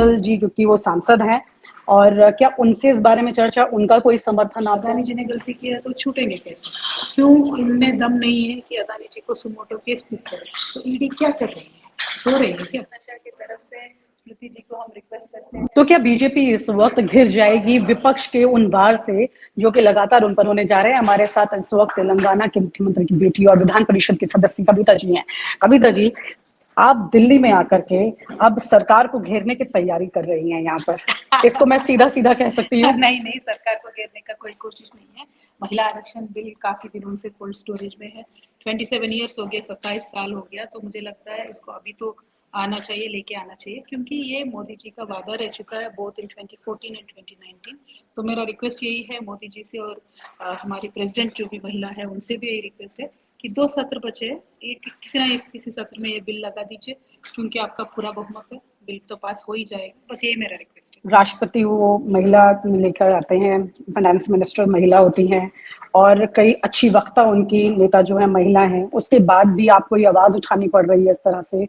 डिम्पल जी, क्योंकि वो सांसद हैं, और क्या उनसे इस बारे में चर्चा, उनका कोई समर्थन? अदानी जी ने गलती की है तो छूटेंगे कैसे? क्यों इनमें दम नहीं है कि अदानी जी को सुमोटो केस बुक करें? तो ईडी क्या कर रही है, सो रही है क्या? की तरफ से स्मृति जी को हम रिक्वेस्ट करते हैं। तो क्या बीजेपी इस वक्त घिर जाएगी विपक्ष के उन वार से जो कि लगातार उन पर होने जा रहे हैं? हमारे साथ इस वक्त तेलंगाना के मुख्यमंत्री की बेटी और विधान परिषद के सदस्य कविता जी हैं। कविता जी, आप दिल्ली में आकर के अब सरकार को घेरने की तैयारी कर रही हैं यहाँ पर, इसको मैं सीधा सीधा कह सकती हूँ? नहीं, सरकार को घेरने का कोई कोशिश नहीं है। महिला आरक्षण बिल काफी दिनों से कोल्ड स्टोरेज में है। 27 ईयर्स हो गए, 27 साल हो गया, तो मुझे लगता है इसको अभी तो आना चाहिए, लेके आना चाहिए, क्योंकि ये मोदी जी का वादा रह चुका है बोथ इन 2014 एंड 2019। तो मेरा रिक्वेस्ट यही है मोदी जी से, और हमारी प्रेसिडेंट जो भी महिला है उनसे भी यही रिक्वेस्ट है कि 2 सत्र बचे हैं, एक किसी ना किसी सत्र में ये बिल लगा दीजिए, क्योंकि आपका पूरा बहुमत है, बिल तो पास हो ही जाएगा। बस यही मेरा रिक्वेस्ट है। राष्ट्रपति वो महिला लेकर आते हैं, फाइनेंस मिनिस्टर महिला होती हैं, और कई अच्छी वक्ता उनकी नेता जो है महिला हैं, उसके बाद भी आपको ये आवाज उठानी पड़ रही है इस तरह से।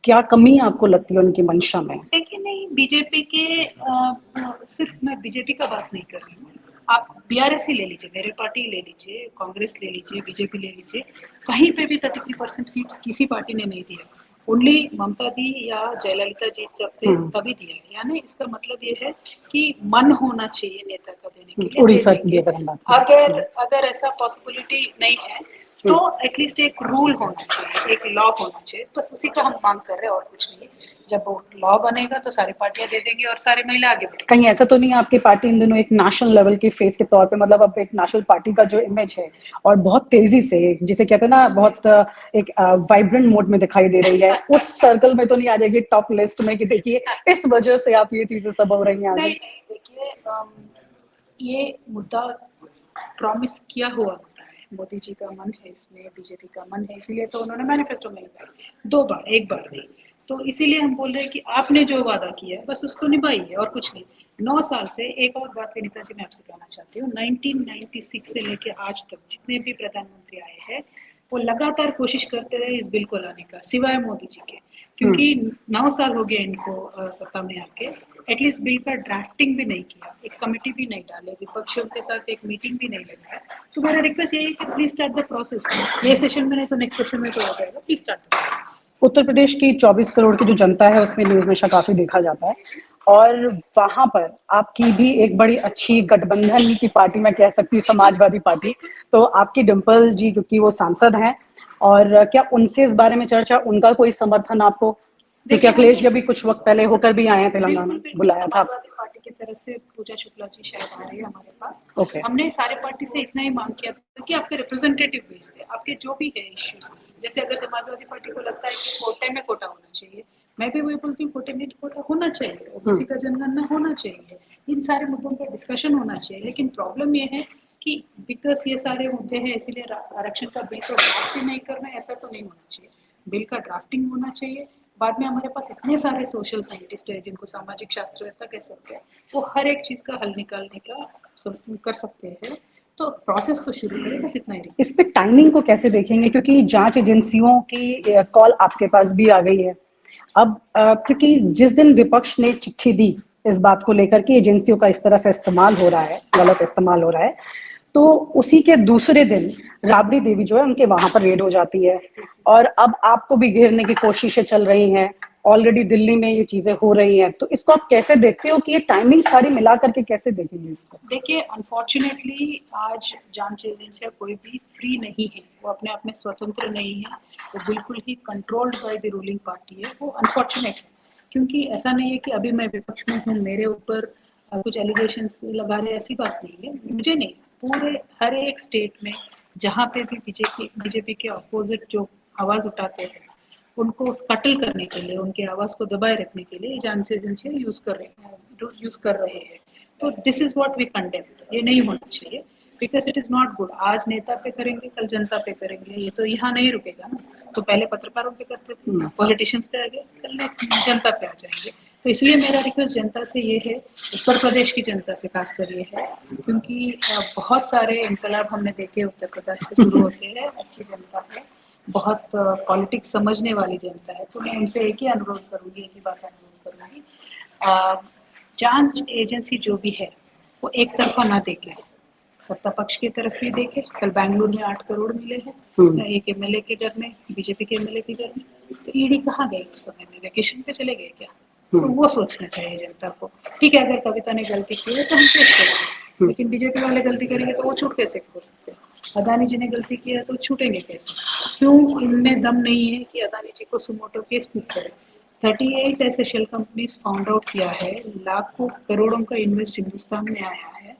क्या कमी आपको लगती है उनकी मंशा में? देखिए, नहीं, बीजेपी के सिर्फ मैं बीजेपी का बात नहीं कर रही हूँ, आप बीआरएस ही ले लीजिए, मेरे पार्टी ले लीजिए, कांग्रेस ले लीजिए, बीजेपी ले लीजिए, कहीं पे भी 33% सीट्स किसी पार्टी ने नहीं दिया। ओनली ममता दी या जयललिता जी जब थे तभी दिया है। यानी इसका मतलब ये है कि मन होना चाहिए नेता का देने के लिए। उड़ीसा की अगर हम बात करें, अगर ऐसा पॉसिबिलिटी नहीं है तो एटलीस्ट एक रूल होना चाहिए, एक लॉ होना चाहिए, बस उसी का हम मांग कर रहे हैं और कुछ नहीं। जब लॉ बनेगा तो सारी पार्टियां दे देंगे और सारे महिला आगे बढ़ेंगे। कहीं ऐसा तो नहीं है आपकी पार्टी इन दिनों एक नेशनल लेवल के फेस के तौर पे, मतलब अब एक नेशनल पार्टी का जो इमेज है और बहुत तेजी से, जिसे कहते हैं ना, बहुत एक वाइब्रेंट मोड में दिखाई दे रही है, उस सर्कल में तो नहीं आ जाएगी टॉप लिस्ट में कि देखिए इस वजह से आप ये चीजें सब हो रही हैं आगे? नहीं, देखिए, ये मुद्दा प्रॉमिस किया हुआ होता है, मोदी जी का मन है इसमें, बीजेपी का मन है, इसीलिए तो उन्होंने मैनिफेस्टो में लगाया 2 बार, 1 बार नहीं। तो इसीलिए हम बोल रहे हैं कि आपने जो वादा किया है बस उसको निभाइए और कुछ नहीं। 9 साल से, एक और बात विनीता जी मैं आपसे कहना चाहती हूँ, 1996 से लेके आज तक जितने भी प्रधानमंत्री आए हैं वो लगातार कोशिश करते रहे इस बिल को लाने का, सिवाय मोदी जी के, क्योंकि 9 साल हो गए इनको सत्ता में आके, एटलीस्ट बिल का ड्राफ्टिंग भी नहीं किया, एक कमेटी भी नहीं डाले, विपक्षियों के साथ एक मीटिंग भी नहीं लगाया। तो मेरा रिक्वेस्ट यही है कि प्लीज स्टार्ट द प्रोसेस, ये सेशन में नहीं तो नेक्स्ट सेशन में तो हो जाएगा, please start the process. Uttar Pradesh की 24 करोड़ की जो जनता है उसमें न्यूज में काफी देखा जाता है, और वहां पर आपकी भी एक बड़ी अच्छी गठबंधन की पार्टी, मैं कह सकती हूँ समाजवादी पार्टी, तो आपकी डिम्पल जी, क्योंकि वो सांसद हैं, और क्या उनसे इस बारे में चर्चा, उनका कोई समर्थन आपको? क्योंकि अखिलेश जी अभी कुछ वक्त पहले होकर भी आए हैं तेलंगाना, बुलाया था। समाजवादी पार्टी की तरफ से पूजा शुक्ला जी शायद आ रही है हमारे पास। Okay. हमने सारे पार्टी से इतना ही मांग किया था कि आपके रिप्रेजेंटेटिव भेज दे, आपके जो भी है इश्यूज, जैसे अगर समाजवादी पार्टी को लगता है कि कोटे में कोटा होना चाहिए, मैं भी वही बोलती हूँ, कोटे में कोटा होना चाहिए, ओबीसी का जनगणना होना चाहिए, इन सारे मुद्दों पर डिस्कशन होना चाहिए। लेकिन प्रॉब्लम ये है कि बिकॉज ये सारे मुद्दे हैं इसलिए आरक्षण का बिल को ड्राफ्ट ही नहीं करना, ऐसा तो नहीं होना चाहिए। बिल का ड्राफ्टिंग होना चाहिए, बाद में हमारे पास इतने सारे सोशल साइंटिस्ट हैं जिनको सामाजिक शास्त्रवेत्ता कह सकते हैं, वो हर एक चीज का हल निकालने का कर सकते हैं। तो प्रोसेस तो शुरू करें, बस इतना ही। इस पे टाइमिंग को कैसे देखेंगे, क्योंकि जांच एजेंसियों की कॉल आपके पास भी आ गई है अब, क्योंकि जिस दिन विपक्ष ने चिट्ठी दी इस बात को लेकर कि एजेंसियों का इस तरह से इस्तेमाल हो रहा है, गलत इस्तेमाल हो रहा है, तो उसी के दूसरे दिन राबड़ी देवी जो है उनके वहां पर रेड हो जाती है, और अब आपको भी घेरने की कोशिशें चल रही हैं, ऑलरेडी दिल्ली में ये चीजें हो रही हैं, तो इसको आप कैसे देखते हो कि ये टाइमिंग सारी मिला करके कैसे देखेंगे इसको? देखिए, अनफॉर्चुनेटली आज जांच एजेंसियां कोई भी फ्री नहीं है, वो अपने आप में स्वतंत्र नहीं है, वो बिल्कुल ही controlled by the ruling party है। वो अनफॉर्चुनेट है, क्योंकि ऐसा नहीं है कि अभी मैं विपक्ष में हूँ, मेरे ऊपर कुछ एलिगेशंस लगा रहे, ऐसी बात नहीं है, मुझे नहीं, पूरे हर एक स्टेट में जहाँ पे भी बीजेपी के अपोजिट जो आवाज उठाते हैं उनको स्कटल करने के लिए, उनकी आवाज को दबाए रखने के लिए जांच एजेंसियां यूज कर रहे हैं। तो this is what we condemn, ये नहीं होना चाहिए, because it is not good. आज नेता पे करेंगे, कल जनता पे करेंगे, ये तो यहाँ नहीं रुकेगा ना। तो पहले पत्रकारों पे करते थे, पॉलिटिशियंस पे आ गए, कल जनता पे आ जाएंगे। तो इसलिए मेरा रिक्वेस्ट जनता से ये है, उत्तर प्रदेश की जनता से खासकर ये है, क्योंकि बहुत सारे इनकलाब हमने देखे उत्तर प्रदेश से शुरू होते हैं, अच्छी जनता है, बहुत पॉलिटिक्स समझने वाली जनता है। तो मैं उनसे एक ही अनुरोध करूंगी, एक ही बात अनुरोध करूंगी, जांच एजेंसी जो भी है वो एक तरफा ना देखे, सत्ता पक्ष की तरफ भी देखे। कल बेंगलुरु में 8 करोड़ मिले हैं एक एमएलए के घर में, बीजेपी के एमएलए के घर में, तो ईडी कहाँ गए उस समय में? वेकेशन पे चले गए क्या? तो वो सोचना चाहिए जनता को। ठीक है, अगर कविता ने गलती की है तो हम केस करेंगे, लेकिन बीजेपी वाले गलती करेंगे तो वो छूट कैसे हो सकते हैं? अदानी जी ने गलती किया तो छूटेंगे कैसे? क्यों इनमें दम नहीं है कि अदानी जी को सुमोटो केस पुट करें? 38 एसेशियल कंपनीज फाउंड आउट किया है, लाखों करोड़ों का इन्वेस्ट हिंदुस्तान में आया है,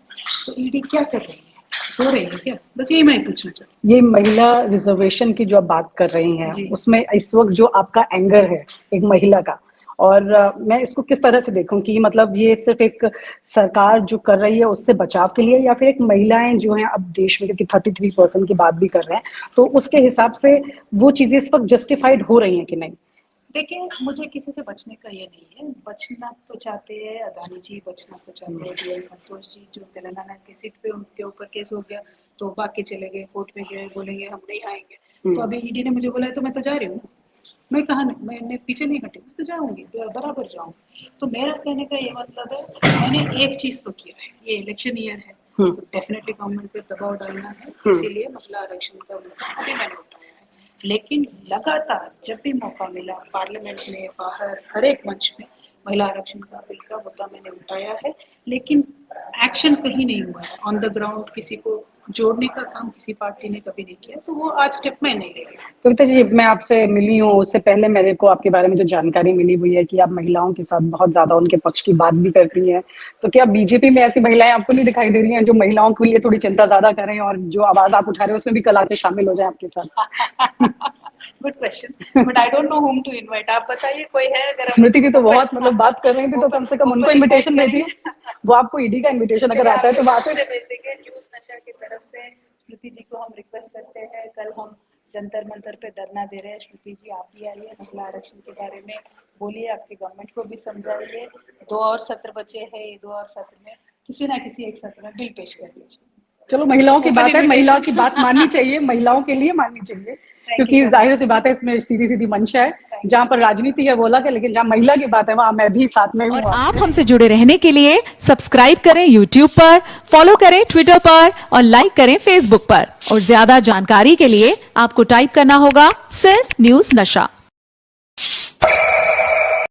तो ईडी क्या कर रही है? सो रही है क्या? बस यही मैं पूछना चाहती हूँ। ये महिला रिजर्वेशन की जो आप बात कर रही हैं, उसमें इस वक्त जो आपका एंगर है एक महिला का, और मैं इसको किस तरह से देखूं कि मतलब ये सिर्फ एक सरकार जो कर रही है उससे बचाव के लिए, या फिर एक महिलाएं जो हैं अब देश में, क्योंकि 33% की बात भी कर रहे हैं, तो उसके हिसाब से वो चीजें इस वक्त जस्टिफाइड हो रही हैं कि नहीं? देखिए, मुझे किसी से बचने का ये नहीं है। बचना तो चाहते हैं अदानी जी, बचना तो चाहते हैं DI संतोष जी, जो तेलंगाना की सीट पे उनके ऊपर केस हो गया तो भाग के चले गए, कोर्ट में गए, बोलेंगे हम नहीं आएंगे। तो अभी ईडी ने मुझे बोला है तो मैं तो जा रही हूँ, मैं कहाँ नहीं, मैंने पीछे नहीं हटी, मैं तो जाऊंगी, बराबर जाऊंगी। तो मेरा कहने का ये मतलब है, मैंने एक चीज तो किया है, ये इलेक्शन ईयर है, तो डेफिनेटली गवर्नमेंट पे दबाव डालना है, इसीलिए महिला आरक्षण का मुद्दा अभी मैंने उठाया है। लेकिन लगातार जब भी मौका मिला पार्लियामेंट में, बाहर, हर एक मंच में महिला आरक्षण का बिल का मुद्दा मैंने उठाया है, लेकिन एक्शन कहीं नहीं हुआ है। ऑन द ग्राउंड किसी को जोड़ने का काम किसी पार्टी ने कभी नहीं किया, तो वो आज स्टेप में नहीं लेगी। कविता जी, मैं आपसे मिली हूँ, उससे पहले मेरे को आपके बारे में जो जानकारी मिली हुई है कि आप महिलाओं के साथ बहुत ज्यादा उनके पक्ष की बात भी करती हैं, तो क्या बीजेपी में ऐसी महिलाएं आपको नहीं दिखाई दे रही हैं जो महिलाओं के लिए थोड़ी चिंता ज्यादा करें, और जो आवाज आप उठा रहे हैं उसमें भी कल आके शामिल हो जाए आपके साथ? Good question, but I don't know whom to invite। आप बताइए कोई है? अगर स्मृति जी तो बहुत मतलब बात कर रही थी, तो कम से कम उनको इन्विटेशन भेजिए, वो आपको ईडी का इन्विटेशन अगर आता है तो बात है। भेजेंगे न्यूज़ नशा की तरफ से। स्मृति जी को हम रिक्वेस्ट करते हैं, कल हम जंतर मंतर पे धरना दे रहे हैं, स्मृति जी आप भी आइए, महिला आरक्षण के बारे में बोलिए, आपकी गवर्नमेंट को भी समझाइए। 2 और सत्र बचे हैं, 2 और सत्र में किसी ना किसी एक सत्र में बिल पेश कर दीजिए। चलो, महिलाओं की बात है, महिलाओं की बात माननी चाहिए, महिलाओं के लिए माननी चाहिए, क्योंकि जाहिर सी बात है इसमें सीधी सीधी मंशा है, जहाँ पर राजनीति है वो अलग है, लेकिन जहाँ महिला की बात है वहाँ मैं भी साथ में हूँ। और आप हमसे जुड़े रहने के लिए सब्सक्राइब करें YouTube पर, फॉलो करें Twitter पर और लाइक करें Facebook पर, और ज्यादा जानकारी के लिए आपको टाइप करना होगा सिर्फ न्यूज़ नशा।